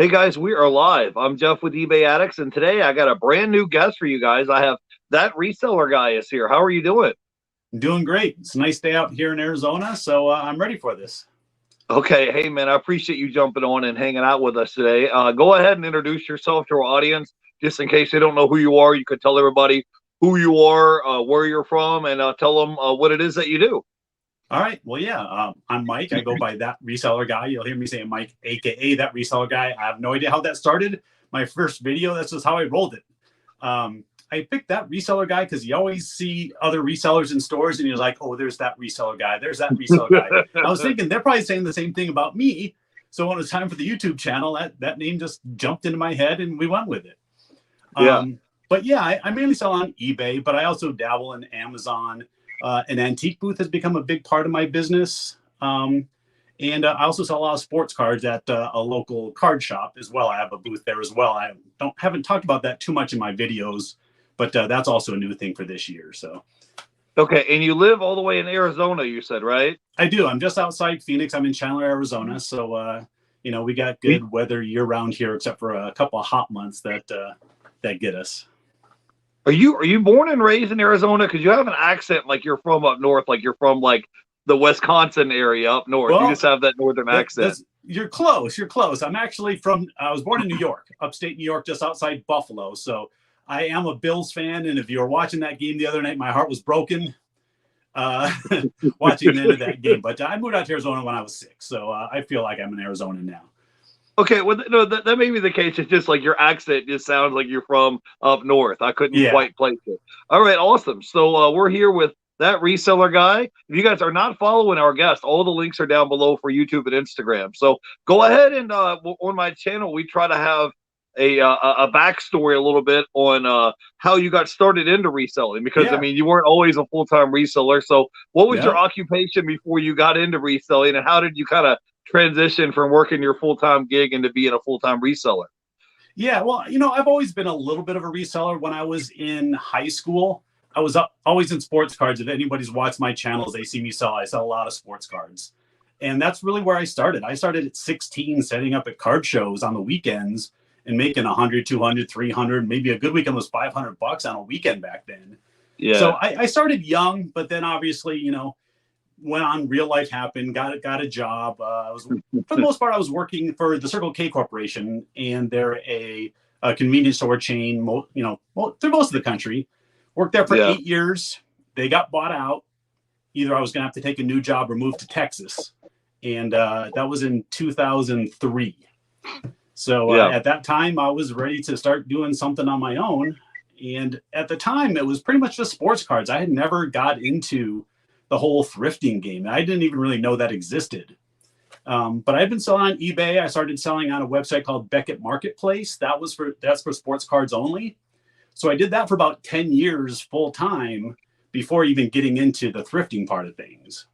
Hey guys, we are live. I'm Jeff with eBay Addicts, and today I got a brand new guest for you guys. I have That Reseller Guy is here. How are you doing? I'm doing great. It's a nice day out here in Arizona, so I'm ready for this. Okay, hey man, I appreciate you jumping on and hanging out with us today. Go ahead and introduce yourself to our audience, just in case they don't know who you are. You could tell everybody who you are, where you're from, and tell them what it is that you do. All right. Well, yeah, I'm Mike. I go by That Reseller Guy. You'll hear me saying Mike, aka That Reseller Guy. I have no idea how that started. My first video, that's just how I rolled it. I picked That Reseller Guy because you always see other resellers in stores and you're like, oh, there's that reseller guy. There's that reseller guy. I was thinking they're probably saying the same thing about me. So when it was time for the YouTube channel, that name just jumped into my head and we went with it. Yeah. But yeah, I mainly sell on eBay, but I also dabble in Amazon. An antique booth has become a big part of my business. And I also sell a lot of sports cards at a local card shop as well. I have a booth there as well. I haven't talked about that too much in my videos, but that's also a new thing for this year. So, okay, and you live all the way in Arizona, you said, right? I do. I'm just outside Phoenix. I'm in Chandler, Arizona. So, we got good weather year round here, except for a couple of hot months that get us. Are you born and raised in Arizona? Because you have an accent like you're from up north, like you're from like the Wisconsin area up north. Well, you just have that northern accent. You're close. You're close. I was born in New York, upstate New York, just outside Buffalo. So I am a Bills fan. And if you were watching that game the other night, my heart was broken watching the end of that game. But I moved out to Arizona when I was 6. So I feel like I'm in Arizona now. Okay, well, no, that may be the case. It's just like your accent just sounds like you're from up north. I couldn't quite place it. All right, awesome. So we're here with That Reseller Guy. If you guys are not following our guest, all the links are down below for YouTube and Instagram. So go ahead and on my channel, we try to have a backstory a little bit on how you got started into reselling. Because, I mean, you weren't always a full-time reseller. So what was your occupation before you got into reselling, and how did you kind of transition from working your full-time gig into being a full-time reseller? Yeah, well, I've always been a little bit of a reseller. When I was in high school, I was always in sports cards. If anybody's watched my channels, they see me sell. I sell a lot of sports cards. And that's really where I started. I started at 16, setting up at card shows on the weekends and making 100, 200, 300, maybe a good weekend was $500 on a weekend back then. Yeah. So I started young, but then obviously, went on, real life happened, got a job. For the most part, I was working for the Circle K Corporation, and they're a convenience store chain, through most of the country. Worked there for 8 years. They got bought out. Either I was going to have to take a new job or move to Texas. And that was in 2003. So at that time, I was ready to start doing something on my own. And at the time, it was pretty much just sports cards. I had never got into the whole thrifting game. I didn't even really know that existed. But I've been selling on eBay. I started selling on a website called Beckett Marketplace. That's for sports cards only. So I did that for about 10 years full time before even getting into the thrifting part of things.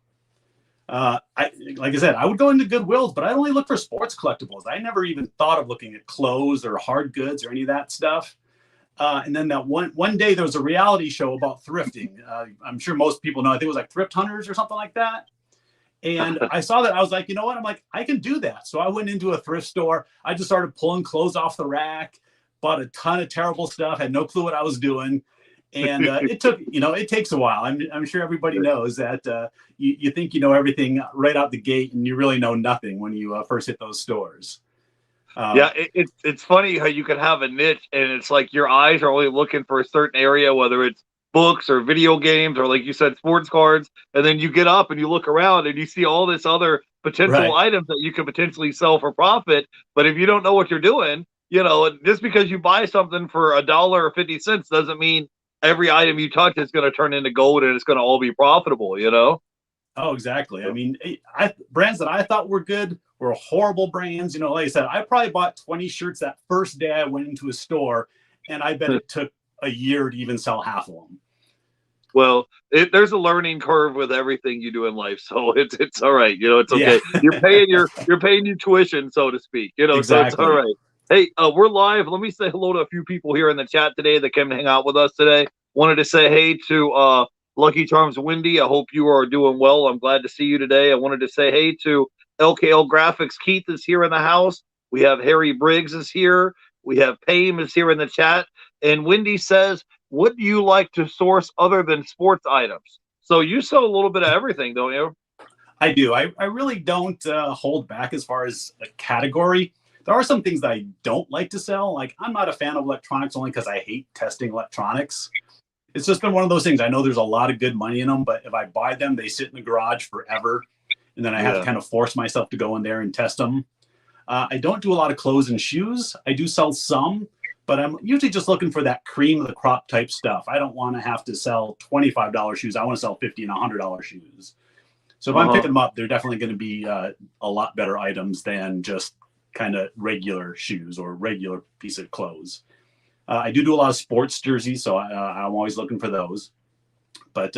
Like I said, I would go into Goodwills, but I only look for sports collectibles. I never even thought of looking at clothes or hard goods or any of that stuff. And then that one day there was a reality show about thrifting. I'm sure most people know. I think it was like Thrift Hunters or something like that. And I saw that. I was like, you know what? I'm like, I can do that. So I went into a thrift store. I just started pulling clothes off the rack, bought a ton of terrible stuff, had no clue what I was doing. And it took, it takes a while. I'm sure everybody knows that you think you know everything right out the gate, and you really know nothing when you first hit those stores. It's funny how you can have a niche, and it's like your eyes are only looking for a certain area, whether it's books or video games or, like you said, sports cards. And then you get up and you look around and you see all this other potential items that you could potentially sell for profit. But if you don't know what you're doing, just because you buy something for $1.50 doesn't mean every item you touch is going to turn into gold and it's going to all be profitable, Oh, exactly. I mean, brands that I thought were good were horrible brands. Like I said, I probably bought 20 shirts that first day I went into a store, and I bet it took a year to even sell half of them. Well, there's a learning curve with everything you do in life, so it's all right. It's okay. Yeah. You're paying your tuition, so to speak. Exactly. So it's all right. Hey, we're live. Let me say hello to a few people here in the chat today that came to hang out with us today. Wanted to say hey to Lucky Charms Wendy. I hope you are doing well. I'm glad to see you today. I wanted to say hey to LKL Graphics. Keith is here in the house. We have Harry Briggs is here. We have Payne is here in the chat. And Wendy says, what do you like to source other than sports items? So you sell a little bit of everything, don't you? I do. I really don't hold back as far as a category. There are some things that I don't like to sell. Like, I'm not a fan of electronics only because I hate testing electronics. It's just been one of those things. I know there's a lot of good money in them, but if I buy them, they sit in the garage forever. And then I have to kind of force myself to go in there and test them. I don't do a lot of clothes and shoes. I do sell some, but I'm usually just looking for that cream of the crop type stuff. I don't want to have to sell $25 shoes. I want to sell $50 and $100 shoes. So if I'm picking them up, they're definitely going to be a lot better items than just kind of regular shoes or regular piece of clothes. I do a lot of sports jerseys, so I'm always looking for those. But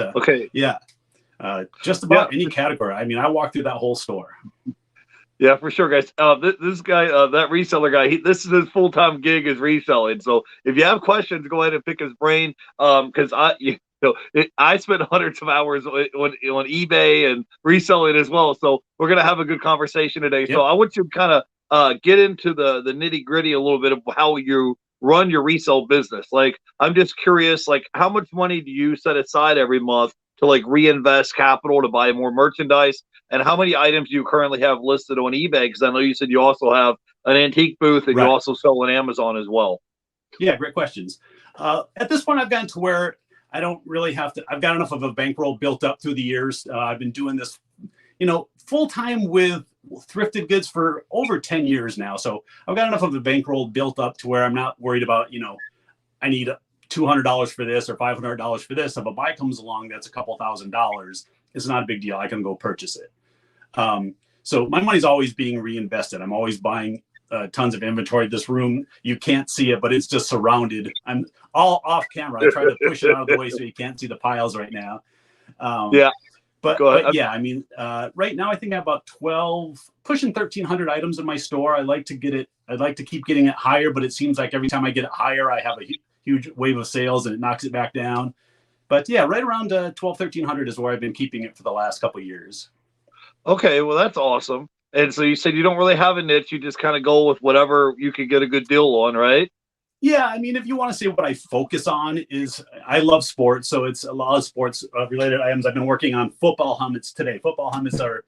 just about any category. I mean, I walk through that whole store. Yeah, for sure, guys. This guy, that reseller guy, this is his full-time gig is reselling. So if you have questions, go ahead and pick his brain. Because I spent hundreds of hours on eBay and reselling as well. So we're gonna have a good conversation today. Yep. So I want you to kind of get into the nitty-gritty a little bit of how you run your resale business. Like, I'm just curious, like, how much money do you set aside every month to like reinvest capital to buy more merchandise? And how many items do you currently have listed on eBay? Because I know you said you also have an antique booth and you also sell on Amazon as well. Yeah, great questions. At this point, I've gotten to where I don't really have to. I've got enough of a bankroll built up through the years. I've been doing this, full time with thrifted goods for over 10 years now. So I've got enough of a bankroll built up to where I'm not worried about, I need $200 for this or $500 for this. If a buy comes along that's a couple $1,000s, it's not a big deal. I can go purchase it. So my money's always being reinvested. I'm always buying tons of inventory. This room, you can't see it, but it's just surrounded. I'm all off camera. I try to push it out of the way so you can't see the piles right now. But yeah, I mean, right now I think I have about 12, pushing 1,300 items in my store. I'd like to keep getting it higher, but it seems like every time I get it higher, I have a huge wave of sales and it knocks it back down. But yeah, right around 1,200 is where I've been keeping it for the last couple of years. Okay, well, that's awesome. And so you said you don't really have a niche. You just kind of go with whatever you could get a good deal on, right? Yeah, I mean, if you want to say what I focus on is I love sports. So it's a lot of sports related items. I've been working on football helmets today. Football helmets are,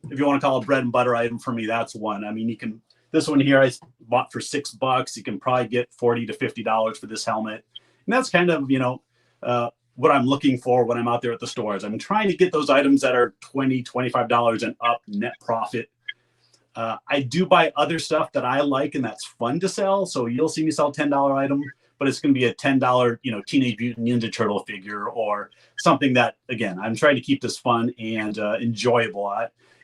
if you want to call it a bread and butter item for me, that's one. I mean, this one here I bought for $6. You can probably get $40 to $50 for this helmet. And that's kind of, what I'm looking for when I'm out there at the stores. I'm trying to get those items that are $20, $25 and up net profit. I do buy other stuff that I like and that's fun to sell. So you'll see me sell a $10 item, but it's going to be a $10, Teenage Mutant Ninja Turtle figure or something that, again, I'm trying to keep this fun and enjoyable.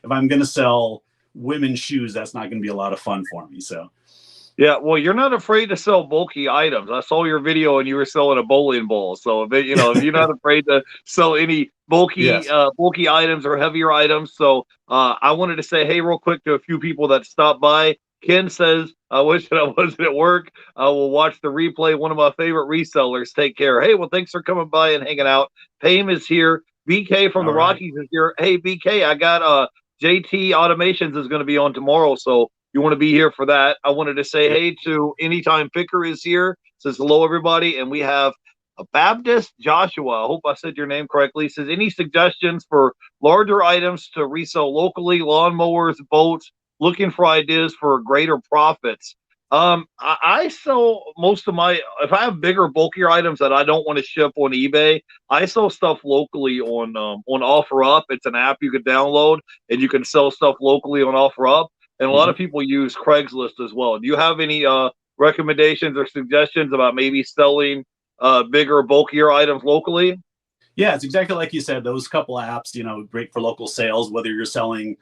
If I'm going to sell women's shoes, that's not going to be a lot of fun for me. So. Yeah, well, you're not afraid to sell bulky items. I saw your video and you were selling a bowling ball. So, if you're not afraid to sell any bulky items or heavier items. So, I wanted to say, hey, real quick to a few people that stopped by. Ken says, I wish that I wasn't at work. I will watch the replay. One of my favorite resellers. Take care. Hey, well, thanks for coming by and hanging out. Payne is here. BK from the Rockies is here. Hey, BK, I got JT Automations is going to be on tomorrow. So, you want to be here for that. I wanted to say hey to Anytime Picker is here. Says hello, everybody. And we have a Baptist Joshua. I hope I said your name correctly. Says any suggestions for larger items to resell locally, lawnmowers, boats, looking for ideas for greater profits. I sell most of if I have bigger, bulkier items that I don't want to ship on eBay, I sell stuff locally on OfferUp. It's an app you could download and you can sell stuff locally on OfferUp. And a lot of people use Craigslist as well. Do you have any recommendations or suggestions about maybe selling bigger, bulkier items locally? Yeah, it's exactly like you said. Those couple of apps, great for local sales, whether you're selling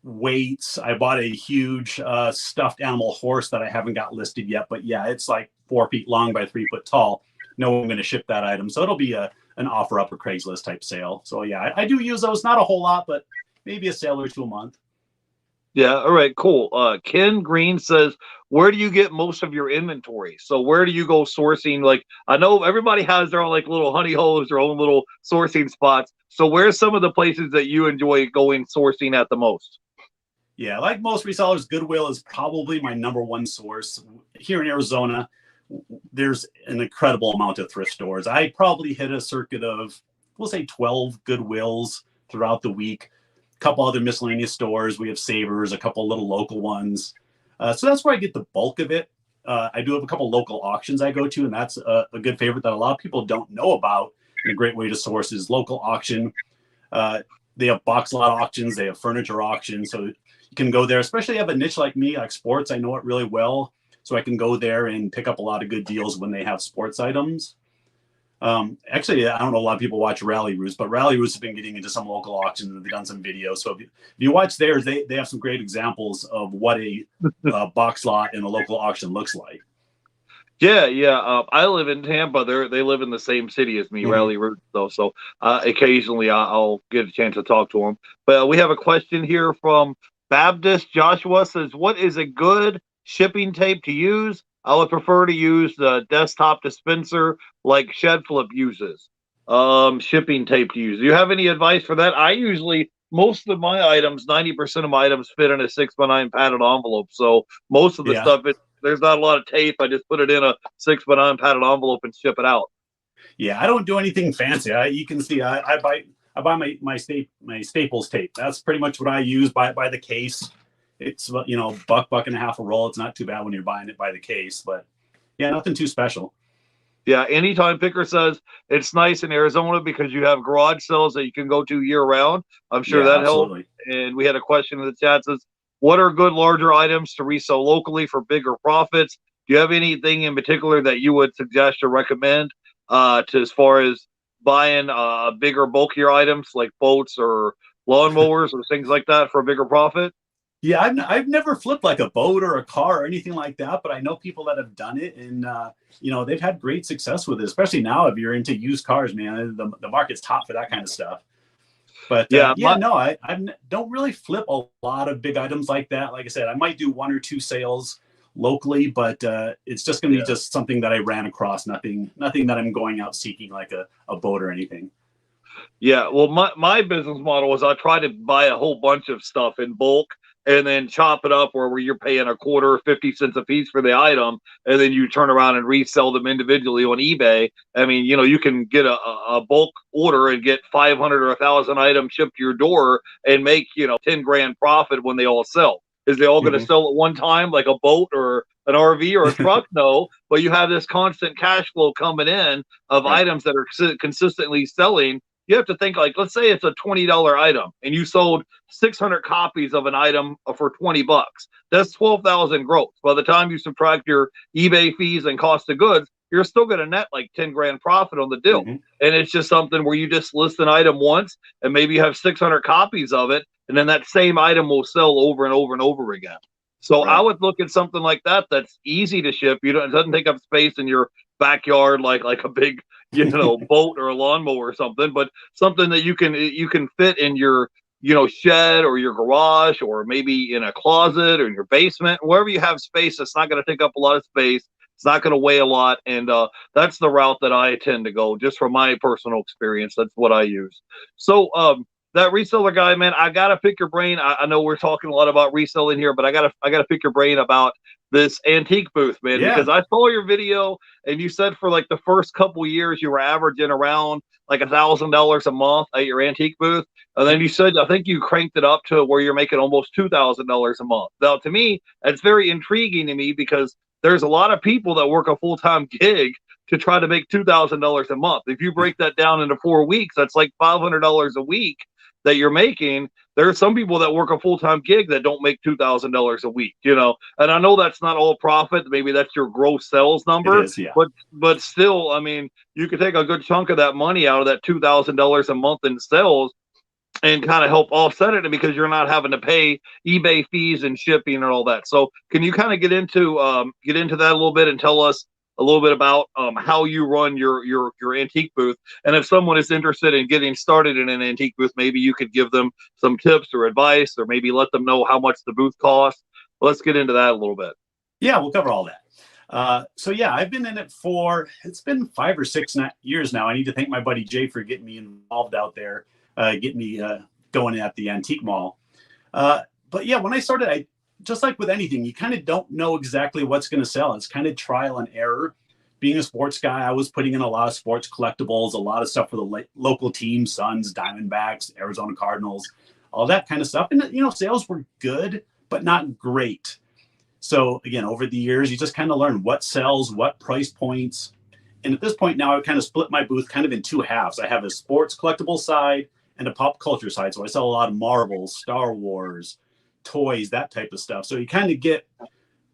weights. I bought a huge stuffed animal horse that I haven't got listed yet. But yeah, it's like 4 feet long by 3 foot tall. No one's going to ship that item. So it'll be an OfferUp or Craigslist type sale. So yeah, I do use those. Not a whole lot, but maybe a sale or two a month. Yeah. All right, cool. Ken Green says, where do you get most of your inventory? So where do you go sourcing? Like, I know everybody has their own like little honey holes, their own little sourcing spots. So where's some of the places that you enjoy going sourcing at the most? Yeah, like most resellers, Goodwill is probably my #1 source. Here in Arizona, there's an incredible amount of thrift stores. I probably hit a circuit of, we'll say 12 Goodwills throughout the week. A couple other miscellaneous stores. We have Savers, a couple little local ones. So that's where I get the bulk of it. I do have a couple local auctions I go to, and that's a good favorite that a lot of people don't know about. And a great way to source is local auction. They have box lot auctions. They have furniture auctions. So you can go there, especially if you have a niche like me, like sports. I know it really well. So I can go there and pick up a lot of good deals when they have sports items. Actually, I don't know, a lot of people watch Rally Roos, but Rally Roos have been getting into some local auctions and they've done some videos. So if you watch theirs, they have some great examples of what a box lot in a local auction looks like. Yeah, yeah. I live in Tampa. They live in the same city as me, Rally Roos, though. So occasionally I'll get a chance to talk to them. But we have a question here from Baptist Joshua. Says, what is a good shipping tape to use? I would prefer to use the desktop dispenser like Shed Flip uses. Shipping tape to use. Do you have any advice for that? I usually, most of my items, 90% of my items fit in a 6x9 padded envelope. So most of the stuff, there's not a lot of tape. I just put it in a 6x9 padded envelope and ship it out. Yeah, I don't do anything fancy. You can see I buy my Staples tape. That's pretty much what I use by the case. It's, you know, buck and a half a roll. It's not too bad when you're buying it by the case, but yeah, nothing too special. Yeah, Anytime Picker says it's nice in Arizona because you have garage sales that you can go to year round. I'm sure that helps. And we had a question in the chat says, what are good larger items to resell locally for bigger profits? Do you have anything in particular that you would suggest or recommend as far as buying bigger, bulkier items like boats or lawnmowers or things like that for a bigger profit? Yeah, I've never flipped like a boat or a car or anything like that, but I know people that have done it, and you know, they've had great success with it. Especially now, if you're into used cars, man, the market's hot for that kind of stuff. But I don't really flip a lot of big items like that. Like I said, I might do 1 or 2 sales locally, but it's just going to be just something that I ran across. Nothing that I'm going out seeking like a boat or anything. Yeah, well, my business model was I try to buy a whole bunch of stuff in bulk and then chop it up where you're paying a quarter, 50 cents a piece for the item, and then you turn around and resell them individually on eBay. I mean, you know, you can get a bulk order and get 500 or 1,000 items shipped to your door and make, you know, 10 grand profit when they all sell. Is they all going to sell at one time like a boat or an RV or a truck? No, but you have this constant cash flow coming in of items that are consistently selling. You have to think, like, let's say it's a $20 item and you sold 600 copies of an item for $20. That's 12,000 gross. By the time you subtract your eBay fees and cost of goods, you're still going to net like 10 grand profit on the deal. And it's just something where you just list an item once and maybe you have 600 copies of it. And then that same item will sell over and over and over again. So I would look at something like that that's easy to ship. It doesn't take up space in your backyard like a big, you know, boat or a lawnmower or something, but something that you can fit in your, you know, shed or your garage or maybe in a closet or in your basement, wherever you have space. It's not going to take up a lot of space. It's not going to weigh a lot. And that's the route that I tend to go, just from my personal experience. That's what I use. So that reseller guy, man, I got to pick your brain. I know we're talking a lot about reselling here, but I got to pick your brain about this antique booth, man, because I saw your video and you said for like the first couple years you were averaging around like $1,000 a month at your antique booth. And then you said, I think you cranked it up to where you're making almost $2,000 a month. Now, to me, that's very intriguing to me because there's a lot of people that work a full-time gig to try to make $2,000 a month. If you break that down into 4 weeks, that's like $500 a week that you're making. There are some people that work a full-time gig that don't make $2,000 a week, you know, and I know that's not all profit. Maybe that's your gross sales number, but still, I mean, you could take a good chunk of that money out of that $2,000 a month in sales and kind of help offset it because you're not having to pay eBay fees and shipping and all that. So can you kind of get into that a little bit and tell us a little bit about how you run your antique booth? And if someone is interested in getting started in an antique booth, maybe you could give them some tips or advice, or maybe let them know how much the booth costs. Let's get into that a little bit. Yeah, we'll cover all that. So yeah, I've been in it it's been 5 or 6 years now. I need to thank my buddy Jay for getting me involved out there, getting me going at the antique mall. but yeah, when I started, I just like with anything, you kind of don't know exactly what's going to sell. It's kind of trial and error. Being a sports guy, I was putting in a lot of sports collectibles, a lot of stuff for the local teams, Suns, Diamondbacks, Arizona Cardinals, all that kind of stuff. And, sales were good, but not great. So again, over the years, you just kind of learn what sells, what price points. And at this point now, I kind of split my booth kind of in two halves. I have a sports collectible side and a pop culture side. So I sell a lot of Marvel, Star Wars, toys, that type of stuff. So you kind of get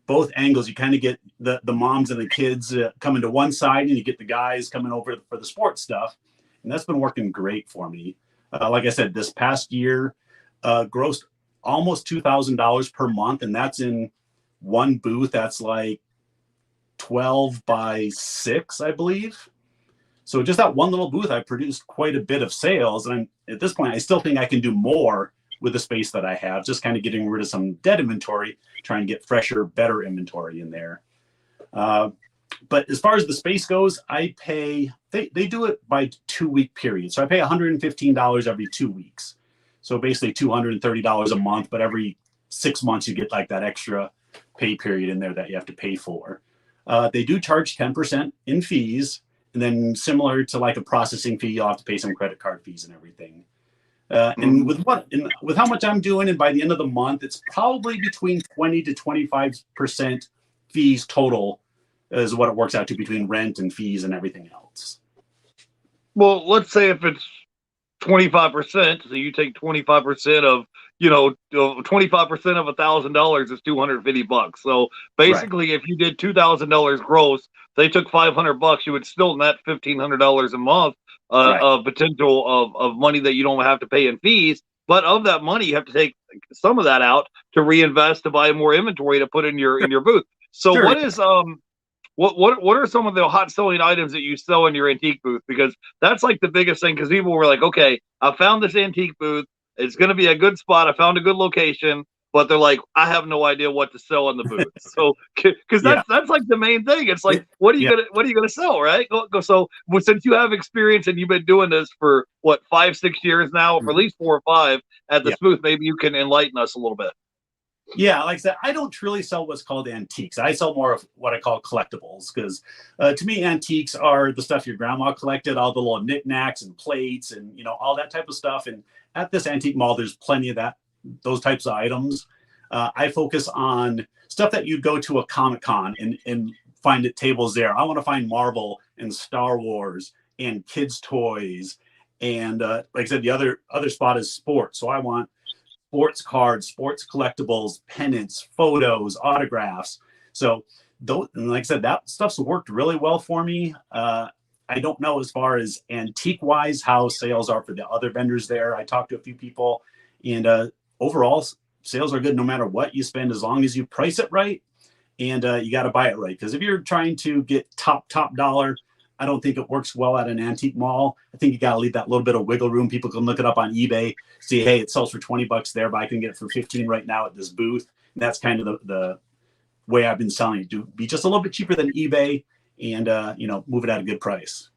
both angles. You kind of get the moms and the kids coming to one side, and you get the guys coming over for the sports stuff. And that's been working great for me. Like I said, this past year, grossed almost $2,000 per month. And that's in one booth. That's like 12 by 6, I believe. So just that one little booth, I produced quite a bit of sales. And at this point, I still think I can do more with the space that I have, just kind of getting rid of some dead inventory, trying to get fresher, better inventory in there. But as far as the space goes, I pay, they do it by 2-week period. So I pay $115 every 2 weeks. So basically $230 a month, but every 6 months you get like that extra pay period in there that you have to pay for. They do charge 10% in fees. And then similar to like a processing fee, you'll have to pay some credit card fees and everything. And with how much I'm doing, and by the end of the month, it's probably between 20 to 25% fees total is what it works out to between rent and fees and everything else. Well, let's say if it's 25%, so you take 25% of, 25% of $1,000 is $250. So basically, right, if you did $2,000 gross, they took $500, you would still net $1,500 a month. Right. Of potential of money that you don't have to pay in fees, but of that money you have to take some of that out to reinvest to buy more inventory to put in your booth. So sure. What is what are some of the hot selling items that you sell in your antique booth? Because that's like the biggest thing, because people were like, okay, I found this antique booth, it's going to be a good spot, I found a good location, but they're like, I have no idea what to sell in the booth. So, because that's like the main thing. It's like, what are you gonna sell, right? So, since you have experience and you've been doing this for what 5-6 years now, or at least 4 or 5 at this booth, maybe you can enlighten us a little bit. Yeah, like I said, I don't truly sell what's called antiques. I sell more of what I call collectibles, because to me, antiques are the stuff your grandma collected, all the little knickknacks and plates and all that type of stuff. And at this antique mall, there's plenty of those types of items. I focus on stuff that you'd go to a Comic-Con and find at tables there. I want to find Marvel and Star Wars and kids' toys. And like I said, the other spot is sports. So I want sports cards, sports collectibles, pennants, photos, autographs. So those, and like I said, that stuff's worked really well for me. I don't know as far as antique wise how sales are for the other vendors there. I talked to a few people, and overall sales are good no matter what you spend, as long as you price it right and you got to buy it right. Because if you're trying to get top dollar, I don't think it works well at an antique mall. I think you got to leave that little bit of wiggle room. People can look it up on eBay, see, hey, it sells for $20 there, but I can get it for 15 right now at this booth. And that's kind of the way I've been selling it. To be just a little bit cheaper than eBay and move it at a good price.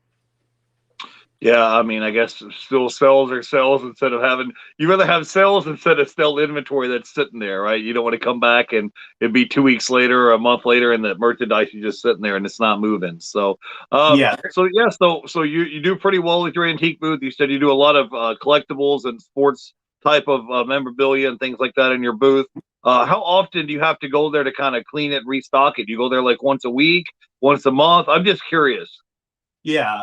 Yeah, I mean, I guess still sales are sales instead of you rather have sales instead of still inventory that's sitting there, right? You don't want to come back and it'd be 2 weeks later or a month later and the merchandise is just sitting there and it's not moving. So, so you do pretty well with your antique booth. You said you do a lot of collectibles and sports type of memorabilia and things like that in your booth. How often do you have to go there to kind of clean it, restock it? Do you go there like once a week, once a month? I'm just curious. Yeah.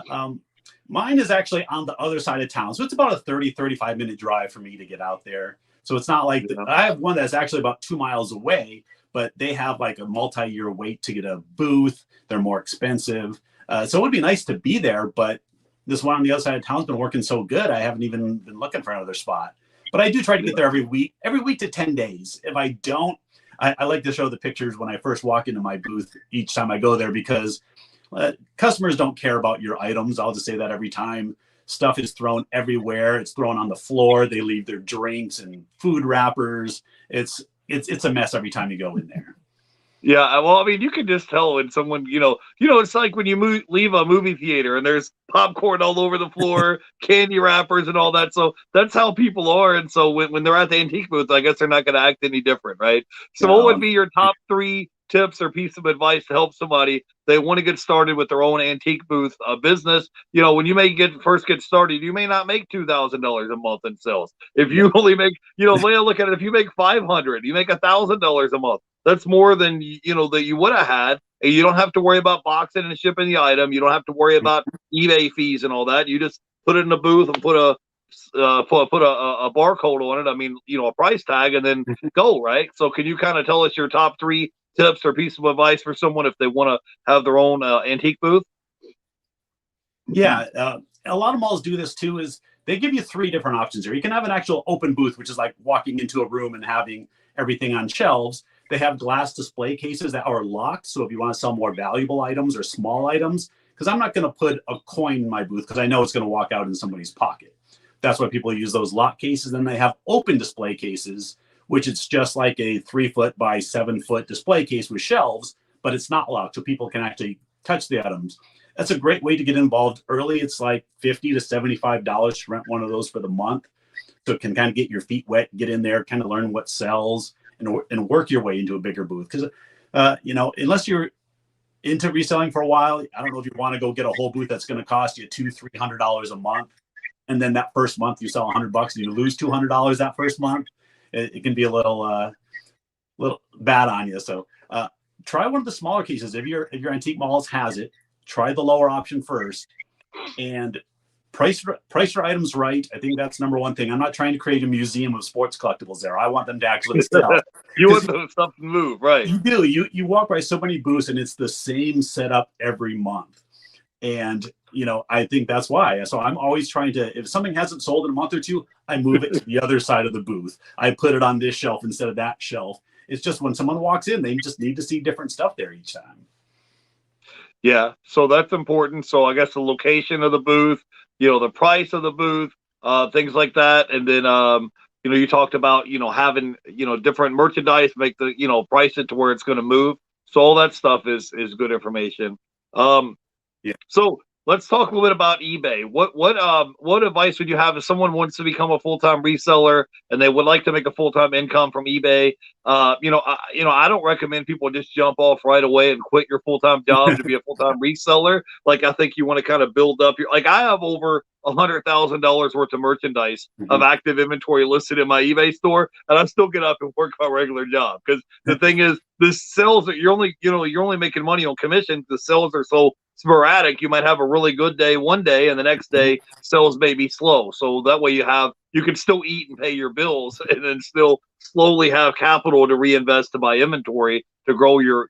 Mine is actually on the other side of town. So it's about a 35 minute drive for me to get out there. So it's not like I have one that's actually about 2 miles away, but they have like a multi-year wait to get a booth. They're more expensive. So it would be nice to be there, but this one on the other side of town's been working so good, I haven't even been looking for another spot. But I do try to get there every week to 10 days. If I don't, I like to show the pictures when I first walk into my booth each time I go there, because customers don't care about your items. I'll just say that every time. Stuff is thrown everywhere. It's thrown on the floor. They leave their drinks and food wrappers. It's a mess every time you go in there. Yeah, well, I mean, you can just tell when someone, it's like when you leave a movie theater and there's popcorn all over the floor, candy wrappers, and all that. So that's how people are. And so when they're at the antique booth, I guess they're not going to act any different, right? So, what would No. be your top 3 tips or piece of advice to help somebody they want to get started with their own antique booth business? When you may first get started, you may not make $2,000 a month in sales. If you only make, Leah, look at it. If you make 500, you make $1,000 a month. That's more than that you would have had. And you don't have to worry about boxing and shipping the item. You don't have to worry about eBay fees and all that. You just put it in the booth and put a barcode on it. I mean, a price tag, and then go, right. So, can you kind of tell us your top 3 tips or piece of advice for someone if they want to have their own antique booth? Yeah, a lot of malls do this too. Is they give you 3 different options here. You can have an actual open booth, which is like walking into a room and having everything on shelves. They have glass display cases that are locked. So if you want to sell more valuable items or small items, because I'm not going to put a coin in my booth because I know it's going to walk out in somebody's pocket. That's why people use those lock cases. Then they have open display cases, which it's just like a 3-foot by 7-foot display case with shelves, but it's not locked. So people can actually touch the items. That's a great way to get involved early. It's like $50 to $75 to rent one of those for the month. So it can kind of get your feet wet, get in there, kind of learn what sells, and work your way into a bigger booth. Because, unless you're into reselling for a while, I don't know if you want to go get a whole booth that's going to cost you $200-300 a month. And then that first month you sell $100 and you lose $200 that first month. It can be a little bad on you. So try one of the smaller cases. If your antique malls has it, try the lower option first, and price your items right. I think that's number one thing. I'm not trying to create a museum of sports collectibles there. I want them to actually sell. You want the stuff to move, right? You do. You walk by so many booths and it's the same setup every month. And, I think that's why. So I'm always trying to, if something hasn't sold in a month or two, I move it to the other side of the booth. I put it on this shelf instead of that shelf. It's just when someone walks in, they just need to see different stuff there each time. Yeah, so that's important. So I guess the location of the booth, the price of the booth, things like that. And then, you talked about, having, different merchandise, make the, price it to where it's going to move. So all that stuff is good information. So let's talk a little bit about eBay. What advice would you have if someone wants to become a full-time reseller and they would like to make a full-time income from eBay? I don't recommend people just jump off right away and quit your full-time job to be a full-time reseller. Like, I think you want to kind of build up I have over $100,000 worth of merchandise of active inventory listed in my eBay store, and I still get up and work my regular job because the thing is, the sales that you're only making money on commission. The sales are so sporadic. You might have a really good day one day, and the next day sales may be slow. So that way you can still eat and pay your bills, and then still slowly have capital to reinvest to buy inventory to grow your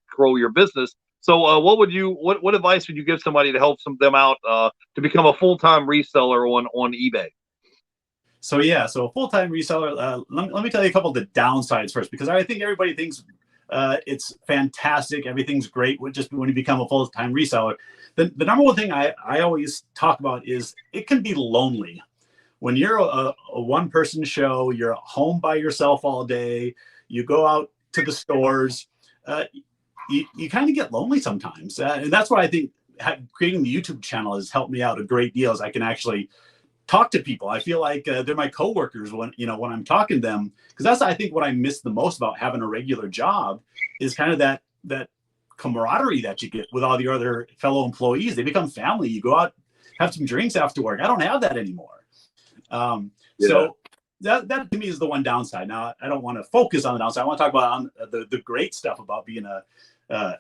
business. So what advice would you give somebody to help them out to become a full-time reseller on eBay? So a full-time reseller, let me tell you a couple of the downsides first, because I think everybody thinks it's fantastic, everything's great just when you become a full-time reseller. The number one thing I always talk about is it can be lonely. When you're a one-person show, you're home by yourself all day, you go out to the stores, you kind of get lonely sometimes. And that's why I think creating the YouTube channel has helped me out a great deal, as I can actually talk to people. I feel like they're my coworkers when I'm talking to them, because that's, I think, what I miss the most about having a regular job is kind of that camaraderie that you get with all your other fellow employees. They become family. You go out, have some drinks after work. I don't have that anymore. So that to me is the one downside. Now, I don't want to focus on the downside. I want to talk about the great stuff about being a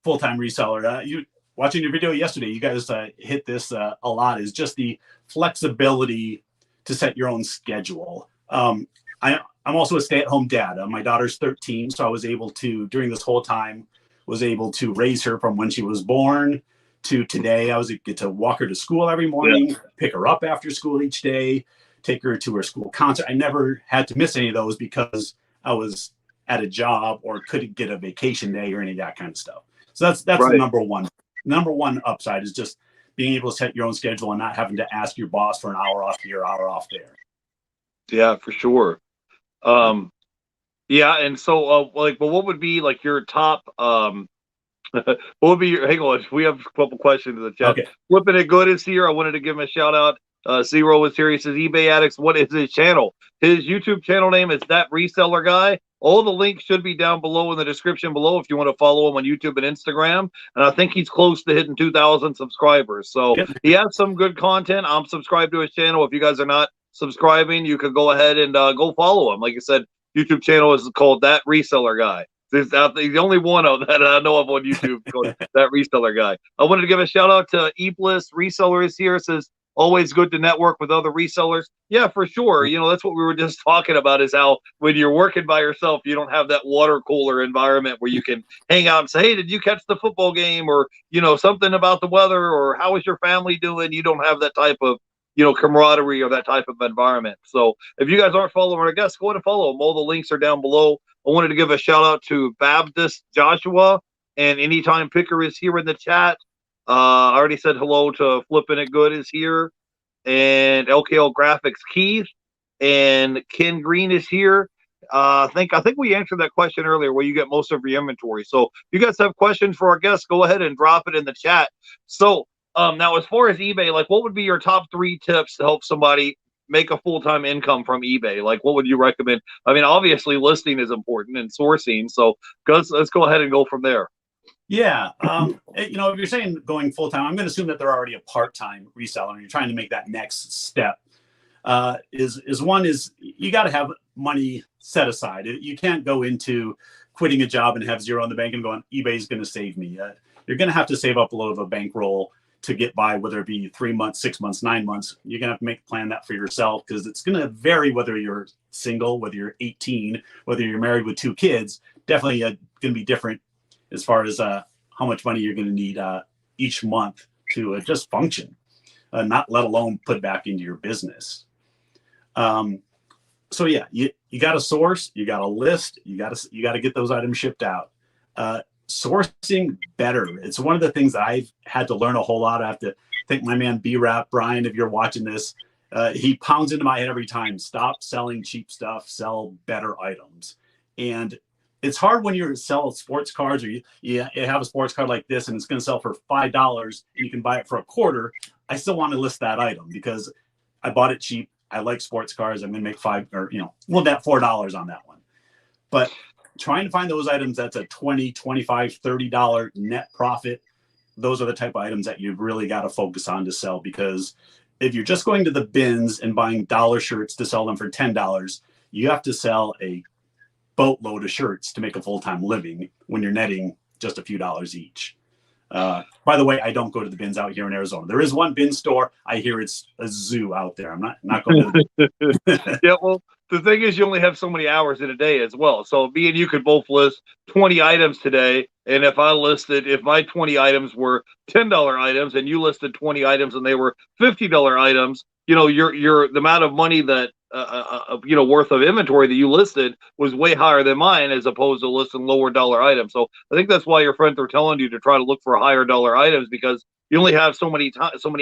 full-time reseller. Watching your video yesterday, you guys hit this a lot, is just the flexibility to set your own schedule. I'm also a stay-at-home dad. My daughter's 13, so I was able to, during this whole time, raise her from when she was born to today. I get to walk her to school every morning, pick her up after school each day, take her to her school concert. I never had to miss any of those because I was at a job or couldn't get a vacation day or any of that kind of stuff. So that's right. The number one upside is just being able to set your own schedule and not having to ask your boss for an hour off here, hour off there. Yeah, for sure. Yeah, and so like, but what would be like your top what would be your, hang on, we have a couple questions in the chat. Okay. Flipping It Good is here. I wanted to give him a shout out. Zero is here. He says, eBay Addicts, what is his channel? His YouTube channel name is That Reseller Guy. All the links should be down below in the description below if you want to follow him on YouTube and Instagram. And I think he's close to hitting 2,000 subscribers. So he has some good content. I'm subscribed to his channel. If you guys are not subscribing, you could go ahead and go follow him. Like I said, YouTube channel is called That Reseller Guy. He's the only one that I know of on YouTube called That Reseller Guy. I wanted to give a shout out to Ebliss Resellers here. It says, always good to network with other resellers. Yeah, for sure. You know, that's what we were just talking about, is how when you're working by yourself, you don't have that water cooler environment where you can hang out and say, hey, did you catch the football game? Or, you know, something about the weather, or how is your family doing? You don't have that type of, you know, camaraderie or that type of environment. So if you guys aren't following our guests, go ahead and follow them. All the links are down below. I wanted to give a shout out to Baptist Joshua, and Anytime Picker is here in the chat. I already said hello to Flipping It Good is here, and LKL Graphics Keith, and Ken Green is here. I think we answered that question earlier, where you get most of your inventory. So if you guys have questions for our guests, go ahead and drop it in the chat. So now, as far as eBay, like, what would be your top 3 tips to help somebody make a full-time income from eBay? Like, what would you recommend? I mean, obviously listing is important and sourcing. So let's go ahead and go from there. Yeah. You know, if you're saying going full-time, I'm going to assume that they're already a part-time reseller and you're trying to make that next step. Is you got to have money set aside. You can't go into quitting a job and have zero in the bank and going, eBay's going to save me. You're going to have to save up a little of a bankroll to get by, whether it be 3 months, 6 months, 9 months. You're going to have to plan that for yourself, because it's going to vary whether you're single, whether you're 18, whether you're married with 2 kids. Definitely going to be different as far as how much money you're going to need each month to just function, not let alone put back into your business. So yeah, you got to source, you got to list, you got to get those items shipped out. Sourcing better. It's one of the things that I've had to learn a whole lot. I have to thank my man B-Rap, Brian, if you're watching this. He pounds into my head every time, stop selling cheap stuff, sell better items. And it's hard when you sell sports cards, or you have a sports card like this and it's going to sell for $5 and you can buy it for $0.25. I still want to list that item because I bought it cheap. I like sports cards. I'm going to make $4 on that one. But trying to find those items that's a $20, $25, $30 net profit, those are the type of items that you've really got to focus on to sell. Because if you're just going to the bins and buying dollar shirts to sell them for $10, you have to sell a boatload of shirts to make a full-time living when you're netting just a few dollars each. By the way, I don't go to the bins out here in Arizona. There is one bin store. I hear it's a zoo out there. I'm not going to the bin. Yeah, well, the thing is, you only have so many hours in a day as well. So me and you could both list 20 items today. And if my 20 items were $10 items and you listed 20 items and they were $50 items, you know, the amount of money that, worth of inventory that you listed was way higher than mine, as opposed to listing lower dollar items. So I think that's why your friends are telling you to try to look for higher dollar items, because you only have so many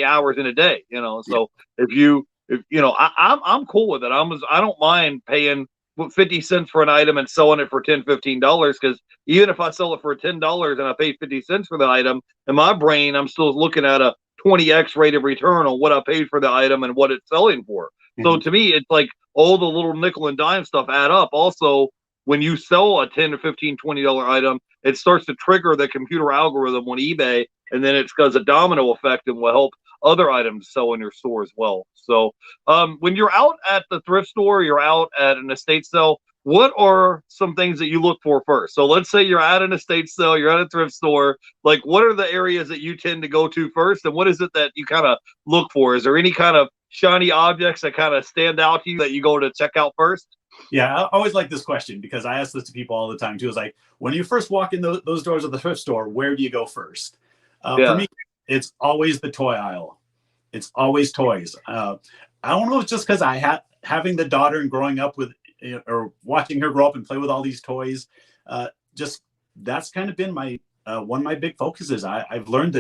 hours in a day, you know. So I'm cool with it. I don't mind paying 50 cents for an item and selling it for $10, $15, because even if I sell it for $10 and I pay 50 cents for the item, in my brain, I'm still looking at a 20x rate of return on what I paid for the item and what it's selling for. Mm-hmm. So to me, it's like all the little nickel and dime stuff add up. Also, when you sell a $10 to $15, $20 item, it starts to trigger the computer algorithm on eBay, and then it does a domino effect and will help other items sell in your store as well. So when you're out at the thrift store, you're out at an estate sale, what are some things that you look for first? So let's say you're at an estate sale, you're at a thrift store, like what are the areas that you tend to go to first? And what is it that you kind of look for? Is there any kind of shiny objects that kind of stand out to you that you go to check out first? Yeah, I always like this question because I ask this to people all the time too. It's like, when you first walk in those doors of the thrift store, where do you go first? For me, it's always the toy aisle. It's always toys. I don't know if it's just because having the daughter and growing up with, or watching her grow up and play with all these toys, just that's kind of been my one of my big focuses. I've learned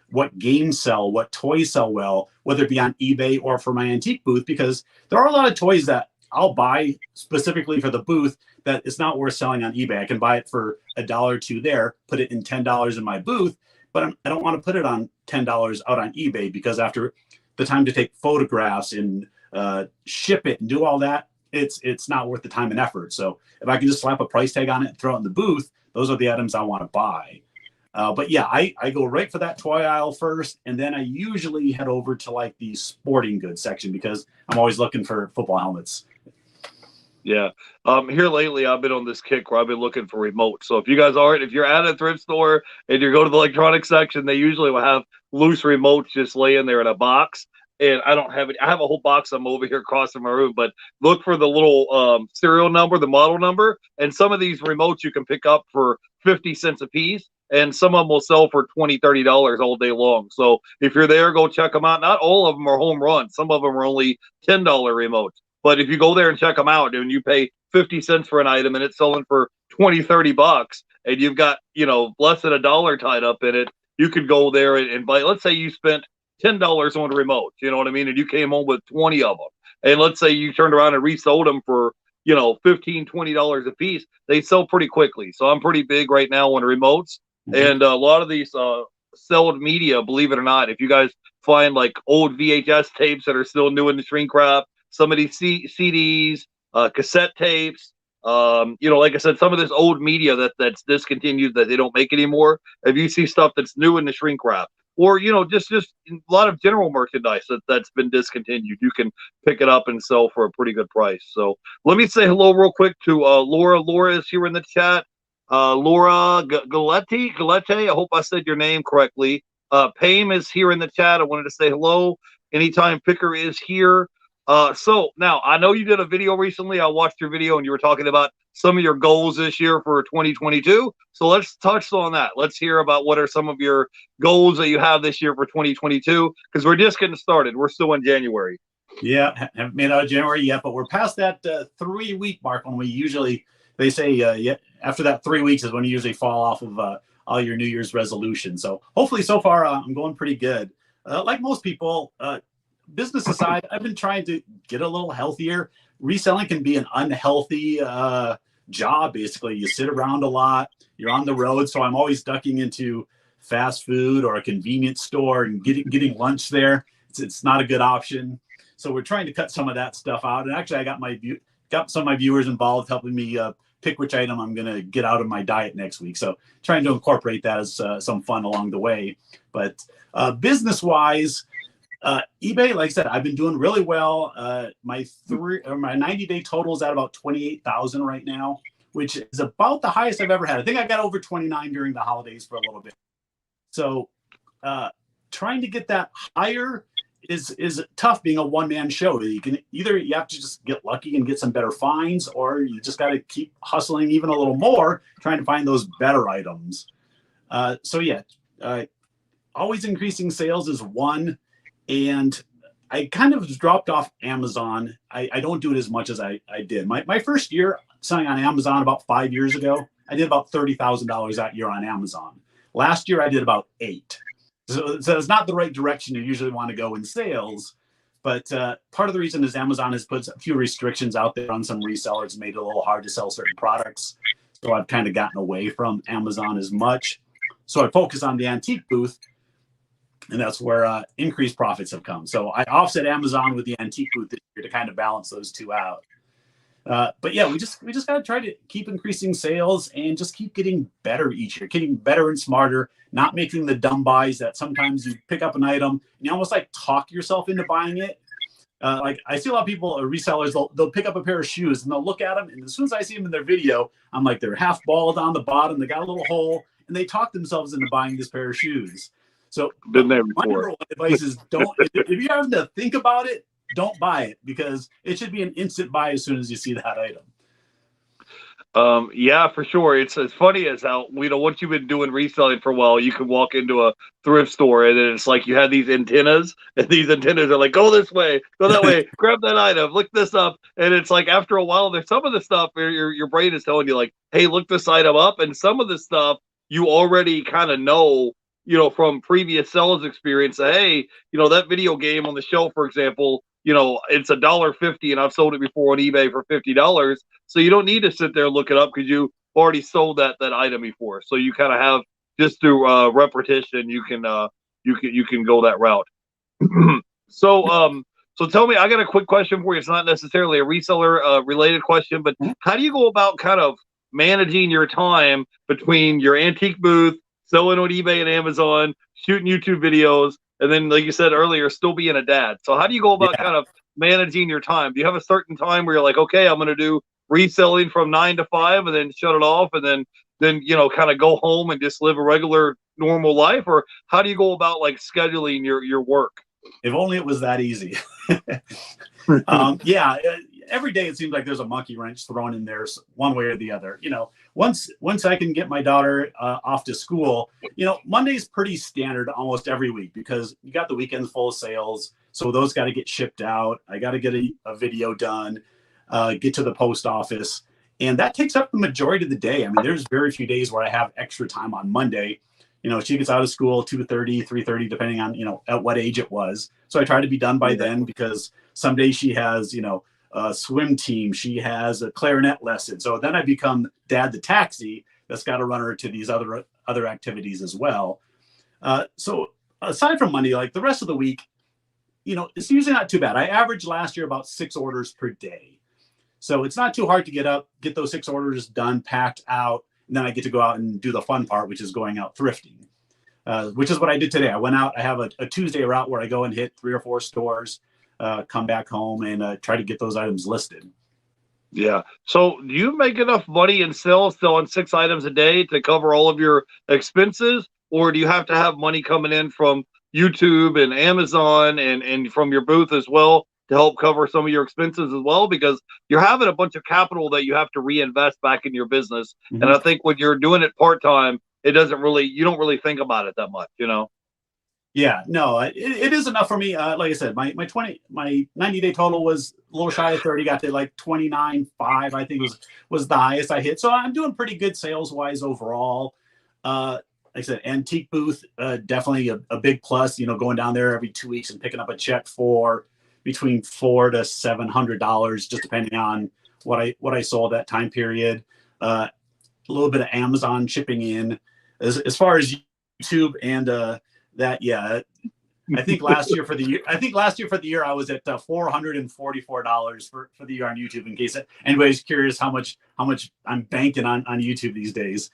what games sell, what toys sell well, whether it be on eBay or for my antique booth, because there are a lot of toys that I'll buy specifically for the booth that it's not worth selling on eBay. I can buy it for $1 or $2 there, put it in $10 in my booth, but I don't want to put it on $10 out on eBay, because after the time to take photographs and ship it and do all that, it's not worth the time and effort. So if I can just slap a price tag on it and throw it in the booth, those are the items I want to buy. But yeah, I go right for that toy aisle first, and then I usually head over to like the sporting goods section, because I'm always looking for football helmets. Yeah. Here lately, I've been on this kick where I've been looking for remotes. So if you guys aren't, if you're at a thrift store and you go to the electronics section, they usually will have loose remotes just laying there in a box. And I don't have it. I have a whole box of them over here across my room, but look for the little serial number, the model number. And some of these remotes you can pick up for 50 cents a piece. And some of them will sell for $20, $30 all day long. So if you're there, go check them out. Not all of them are home runs. Some of them are only $10 remotes. But if you go there and check them out, and you pay 50 cents for an item and it's selling for 20, 30 bucks, and you've got, less than $1 tied up in it, you could go there and buy. Let's say you spent $10 on the remote, you know what I mean? And you came home with 20 of them. And let's say you turned around and resold them for, $15, $20 a piece. They sell pretty quickly. So I'm pretty big right now on remotes. Mm-hmm. And a lot of these sold media, believe it or not, if you guys find like old VHS tapes that are still new in the shrink wrap, some of these CDs, cassette tapes, like I said, some of this old media that's discontinued that they don't make anymore. If you see stuff that's new in the shrink wrap, or just a lot of general merchandise that's been discontinued, you can pick it up and sell for a pretty good price. So let me say hello real quick to Laura. Laura is here in the chat. Laura Galette, I hope I said your name correctly. Pame is here in the chat. I wanted to say hello. Anytime Picker is here. So now I know you did a video recently. I watched your video and you were talking about some of your goals this year for 2022. So let's touch on that. Let's hear about what are some of your goals that you have this year for 2022, because we're just getting started. We're still in January. Yeah, haven't made out of January yet, but we're past that 3-week mark when they say after that 3 weeks is when you usually fall off of all your New Year's resolutions. So hopefully so far I'm going pretty good. Like most people, business aside, I've been trying to get a little healthier. Reselling can be an unhealthy job. Basically, you sit around a lot, you're on the road. So I'm always ducking into fast food or a convenience store and getting lunch there. It's not a good option. So we're trying to cut some of that stuff out. And actually, I got some of my viewers involved helping me pick which item I'm going to get out of my diet next week. So trying to incorporate that as some fun along the way. But business-wise, eBay, like I said, I've been doing really well. My 90-day total is at about 28,000 right now, which is about the highest I've ever had. I think I got over 29 during the holidays for a little bit. So trying to get that higher is tough being a one-man show. You have to just get lucky and get some better finds, or you just got to keep hustling even a little more, trying to find those better items. Always increasing sales is one. And I kind of dropped off Amazon. I don't do it as much as I did. My first year selling on Amazon about 5 years ago, I did about $30,000 that year on Amazon. Last year, I did about $8,000. So it's not the right direction you usually want to go in sales. But part of the reason is Amazon has put a few restrictions out there on some resellers, made it a little hard to sell certain products. So I've kind of gotten away from Amazon as much. So I focus on the antique booth. And that's where increased profits have come. So I offset Amazon with the antique booth this year to kind of balance those two out. But yeah, we just got to try to keep increasing sales and just keep getting better each year, getting better and smarter, not making the dumb buys that sometimes you pick up an item and you almost like talk yourself into buying it. Like I see a lot of people, resellers, they'll pick up a pair of shoes and they'll look at them. And as soon as I see them in their video, I'm like, they're half bald on the bottom. They got a little hole and they talk themselves into buying this pair of shoes. So my number one advice is if you're having to think about it, don't buy it, because it should be an instant buy as soon as you see that item. Yeah, for sure. It's as funny as how, once you've been doing reselling for a while, you can walk into a thrift store and then it's like you have these antennas, and these antennas are like, go this way, go that way, grab that item, look this up. And it's like after a while, there's some of the stuff where your brain is telling you like, hey, look this item up. And some of the stuff you already kind of know, from previous sales experience, hey, that video game on the shelf, for example, it's $1.50 and I've sold it before on eBay for $50. So you don't need to sit there and look it up because you already sold that item before. So you kind of have, just through repetition, you can go that route. So tell me, I got a quick question for you. It's not necessarily a reseller related question, but how do you go about kind of managing your time between your antique booth, selling on eBay and Amazon, shooting YouTube videos, and then, like you said earlier, still being a dad? So how do you go about kind of managing your time? Do you have a certain time where you're like, okay, I'm going to do reselling from 9 to 5 and then shut it off, and then kind of go home and just live a regular normal life? Or how do you go about like scheduling your work? If only it was that easy. Every day it seems like there's a monkey wrench thrown in there one way or the other. Once I can get my daughter off to school, Monday's pretty standard almost every week because you got the weekends full of sales. So those got to get shipped out. I got to get a video done, get to the post office. And that takes up the majority of the day. I mean, there's very few days where I have extra time on Monday. She gets out of school 2:30, 3:30, depending on, at what age it was. So I try to be done by then because some days she has, a swim team. She has a clarinet lesson. So then I become dad the taxi that's got to run her to these other activities as well. So aside from Monday, like the rest of the week, it's usually not too bad. I averaged last year about 6 orders per day. So it's not too hard to get up, get those 6 orders done, packed out. And then I get to go out and do the fun part, which is going out thrifting, which is what I did today. I went out. I have a Tuesday route where I go and hit 3 or 4 stores, come back home and try to get those items listed. Yeah. So do you make enough money in sales selling 6 items a day to cover all of your expenses? Or do you have to have money coming in from YouTube and Amazon and from your booth as well to help cover some of your expenses as well? Because you're having a bunch of capital that you have to reinvest back in your business. Mm-hmm. And I think when you're doing it part-time, you don't really think about it that much, Yeah, no, it is enough for me. Like I said, my 90-day total was a little shy of 30, got to like 29.5, I think was the highest I hit. So I'm doing pretty good sales wise overall. Like I said, antique booth, definitely a big plus, going down there every 2 weeks and picking up a check for between $400 to $700, just depending on what I sold that time period. A little bit of Amazon shipping in. As far as YouTube and that, yeah, I think last year for the year I was at $444 for the year on YouTube. In case anybody's curious how much I'm banking on YouTube these days.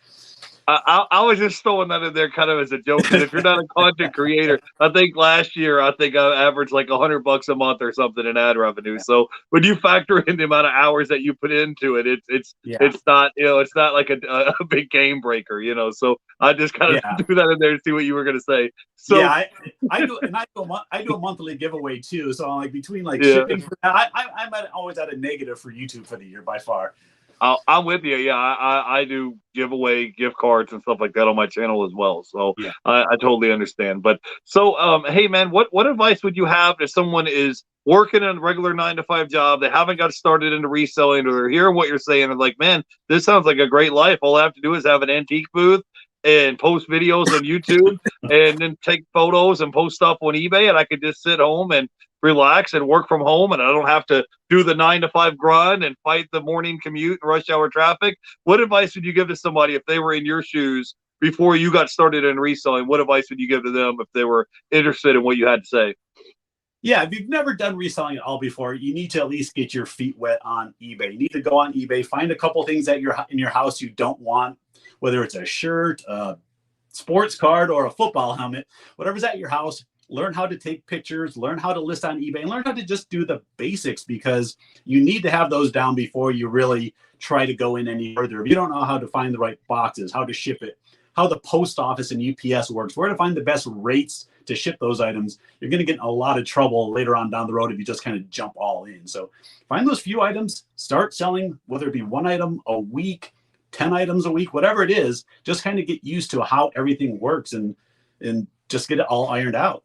I was just throwing that in there kind of as a joke. Because if you're not a content creator, I think last year I averaged like $100 a month or something in ad revenue. Yeah. So when you factor in the amount of hours that you put into it, it's not it's not like a big game breaker. So I just kind of threw that in there to see what you were going to say. So yeah, I do a monthly giveaway too. So like between like shipping, I'm always at a negative for YouTube for the year by far. I'm with you. Yeah, I do giveaway gift cards and stuff like that on my channel as well. So yeah. I totally understand. But so, hey man, what advice would you have if someone is working a regular 9-to-5 job, they haven't got started into reselling, or they're hearing what you're saying and like, man, this sounds like a great life. All I have to do is have an antique booth and post videos on YouTube and then take photos and post stuff on eBay, and I could just sit home and relax and work from home, and I don't have to do the 9-to-5 grind and fight the morning commute and rush hour traffic. What advice would you give to somebody if they were in your shoes before you got started in reselling? What advice would you give to them if they were interested in what you had to say? Yeah, if you've never done reselling at all before, you need to at least get your feet wet on eBay. You need to go on eBay, find a couple things that in your house you don't want, whether it's a shirt, a sports card, or a football helmet, whatever's at your house. Learn how to take pictures, learn how to list on eBay, and learn how to just do the basics, because you need to have those down before you really try to go in any further. If you don't know how to find the right boxes, how to ship it, how the post office and UPS works, where to find the best rates to ship those items, you're going to get in a lot of trouble later on down the road if you just kind of jump all in. So find those few items, start selling, whether it be 1 item a week, 10 items a week, whatever it is, just kind of get used to how everything works and just get it all ironed out.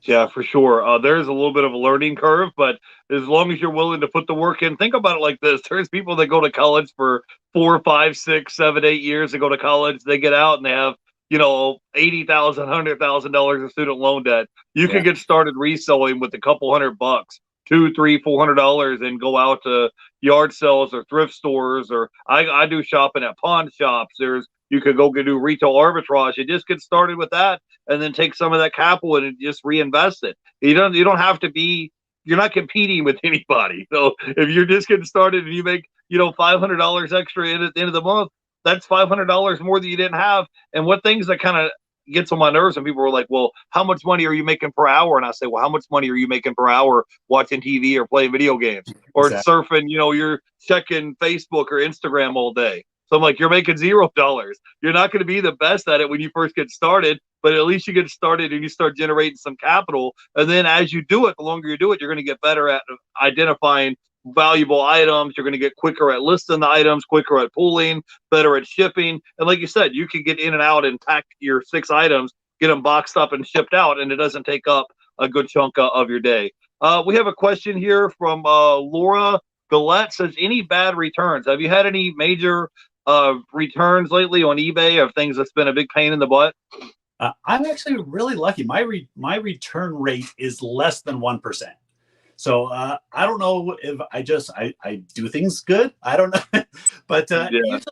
Yeah, for sure. There's a little bit of a learning curve, but as long as you're willing to put the work in, think about it like this. There's people that go to college for 4, 5, 6, 7, 8 years. They go to college, they get out and they have, $80,000, $100,000 of student loan debt. You can get started reselling with a couple $100, $200, $300, $400, and go out to yard sales or thrift stores, or I do shopping at pawn shops. You could go do retail arbitrage. You just get started with that, and then take some of that capital and just reinvest it. You don't have to be. You're not competing with anybody. So if you're just getting started and you make $500 extra at the end of the month, that's $500 more that you didn't have. And what things that kind of gets on my nerves, and people were like, well, how much money are you making per hour? And I say, well, how much money are you making per hour watching TV or playing video games or surfing? You're checking Facebook or Instagram all day. So I'm like, you're making $0. You're not going to be the best at it when you first get started, but at least you get started and you start generating some capital. And then as you do it, the longer you do it, you're going to get better at identifying valuable items. You're going to get quicker at listing the items, quicker at pooling, better at shipping. And like you said, you can get in and out and pack your 6 items, get them boxed up and shipped out, and it doesn't take up a good chunk of your day. We have a question here from Laura Gillette. Says, any bad returns? Have you had any major returns lately on eBay of things that's been a big pain in the butt? I'm actually really lucky. My return rate is less than 1%. So I don't know if I do things good. I don't know, but usually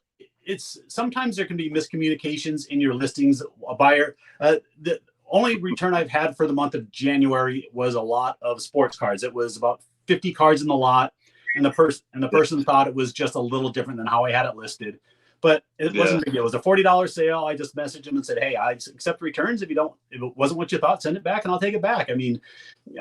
sometimes there can be miscommunications in your listings. A buyer, the only return I've had for the month of January was a lot of sports cards. It was about 50 cards in the lot, and the person thought it was just a little different than how I had it listed. But it wasn't a big deal. It was a $40 sale. I just messaged him and said, hey, I accept returns. If it wasn't what you thought, send it back and I'll take it back. I mean,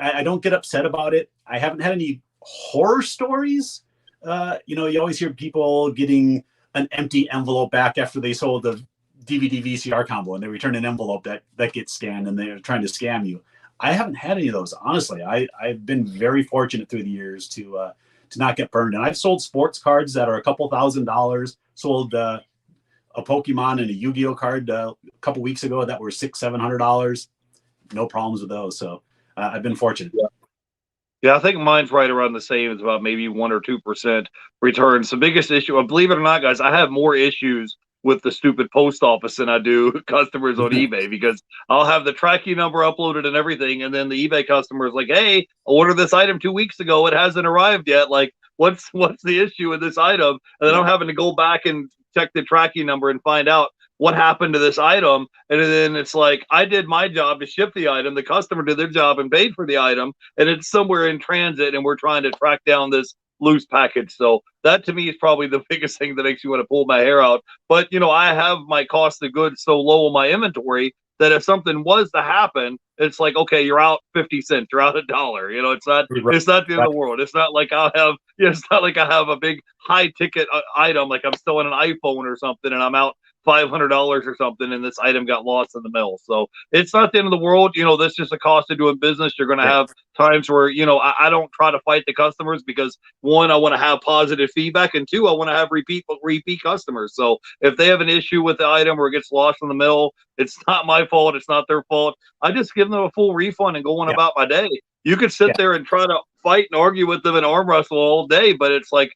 I don't get upset about it. I haven't had any horror stories. You always hear people getting an empty envelope back after they sold the DVD VCR combo and they return an envelope that gets scanned and they're trying to scam you. I haven't had any of those. Honestly, I've been very fortunate through the years to not get burned. And I've sold sports cards that are a couple $1,000s. Sold a Pokemon and a Yu-Gi-Oh card a couple weeks ago that were $600-$700. No problems with those. So I've been fortunate. Yeah, I think mine's right around the same. It's about maybe 1 or 2% returns. The biggest issue, believe it or not, guys, I have more issues with the stupid post office than I do customers on eBay, because I'll have the tracking number uploaded and everything, and then the eBay customer is like, hey, I ordered this item 2 weeks ago. It hasn't arrived yet. Like, what's the issue with this item? And then I'm having to go back and check the tracking number and find out what happened to this item. And then it's like, I did my job to ship the item. The customer did their job and paid for the item, and it's somewhere in transit, and we're trying to track down this loose package. So that to me is probably the biggest thing that makes me want to pull my hair out. But I have my cost of goods so low in my inventory that if something was to happen, it's like, okay, you're out 50 cents, you're out $1. It's not the end of the world. It's not like I have a big high ticket item, like I'm selling an iPhone or something and I'm out $500 or something, and this item got lost in the mail. So it's not the end of the world. That's just a cost of doing business. You're going to have times where, I don't try to fight the customers, because 1, I want to have positive feedback, and 2, I want to have repeat customers. So if they have an issue with the item or it gets lost in the mail, it's not my fault. It's not their fault. I just give them a full refund and go on about my day. You could sit there and try to fight and argue with them and arm wrestle all day, but it's like,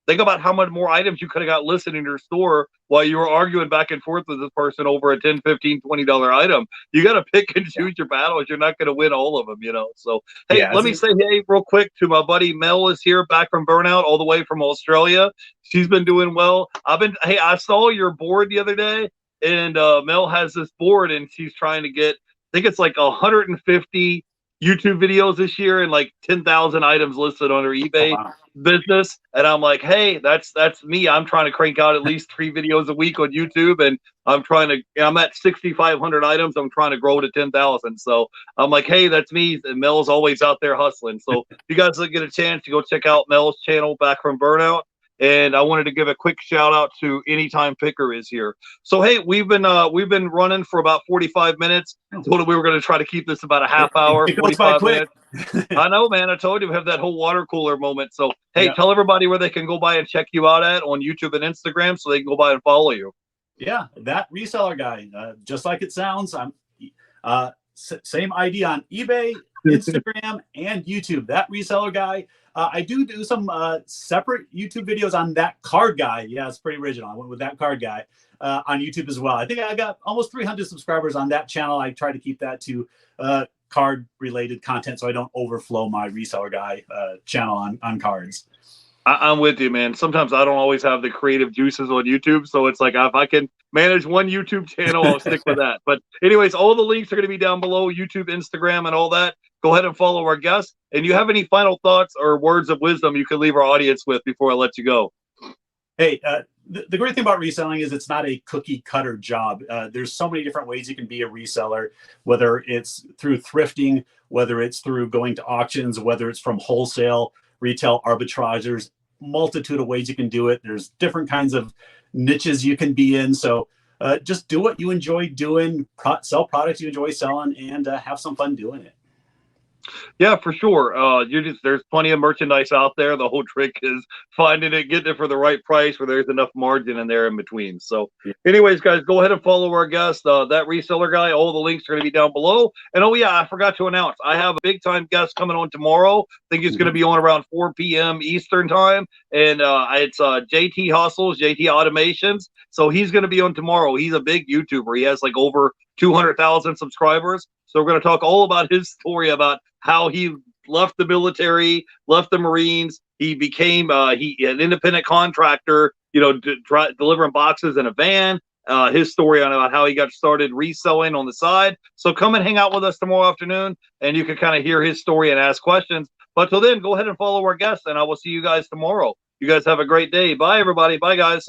think about how much more items you could have got listed in your store while you were arguing back and forth with this person over a $10, $15, $20 item. You got to pick and choose your battles. You're not going to win all of them, So, hey, let me say hey real quick to my buddy Mel is here, back from Burnout, all the way from Australia. She's been doing well. I saw your board the other day, and Mel has this board, and she's trying to get, I think it's like 150 YouTube videos this year and like 10,000 items listed on her eBay business. And I'm like, hey, that's me. I'm trying to crank out at least 3 videos a week on YouTube, and I'm at 6,500 items. I'm trying to grow to 10,000. So I'm like, hey, that's me. And Mel's always out there hustling. So if you guys get a chance to go check out Mel's channel, Back from Burnout. And I wanted to give a quick shout out to Anytime Picker is here. So hey, we've been running for about 45 minutes. I told him we were going to try to keep this about a half hour, 45 minutes. I know, man. I told you we have that whole water cooler moment. So hey, tell everybody where they can go by and check you out at on YouTube and Instagram, so they can go by and follow you. Yeah, That Reseller Guy, just like it sounds. I'm same ID on eBay, Instagram and YouTube. That Reseller Guy. I do some separate YouTube videos on That Card Guy. Yeah, it's pretty original. I went with That Card Guy on YouTube as well. I think I got almost 300 subscribers on that channel. I try to keep that to card-related content so I don't overflow my Reseller Guy channel on cards. I'm with you, man. Sometimes I don't always have the creative juices on YouTube, so it's like if I can manage one YouTube channel, I'll stick with that. But anyways, all the links are going to be down below, YouTube, Instagram, and all that. Go ahead and follow our guests. And you have any final thoughts or words of wisdom you can leave our audience with before I let you go? Hey, the great thing about reselling is it's not a cookie cutter job. There's so many different ways you can be a reseller, whether it's through thrifting, whether it's through going to auctions, whether it's from wholesale, retail arbitragers, multitude of ways you can do it. There's different kinds of niches you can be in. So just do what you enjoy doing, sell products you enjoy selling, and have some fun doing it. Yeah, for sure. There's plenty of merchandise out there. The whole trick is finding it, getting it for the right price where there's enough margin in there in between. So anyways, guys, go ahead and follow our guest, That Reseller Guy. All the links are going to be down below. And oh yeah, I forgot to announce, I have a big time guest coming on tomorrow. I think he's going to be on around 4 p.m. Eastern time. And it's JT Hustles, JT Automations. So he's going to be on tomorrow. He's a big YouTuber. He has like over 200,000 subscribers. So we're going to talk all about his story about how he left the military, left the Marines. He became an independent contractor, delivering boxes in a van. His story on about how he got started reselling on the side. So come and hang out with us tomorrow afternoon, and you can kind of hear his story and ask questions. But till then, go ahead and follow our guests, and I will see you guys tomorrow. You guys have a great day. Bye, everybody. Bye, guys.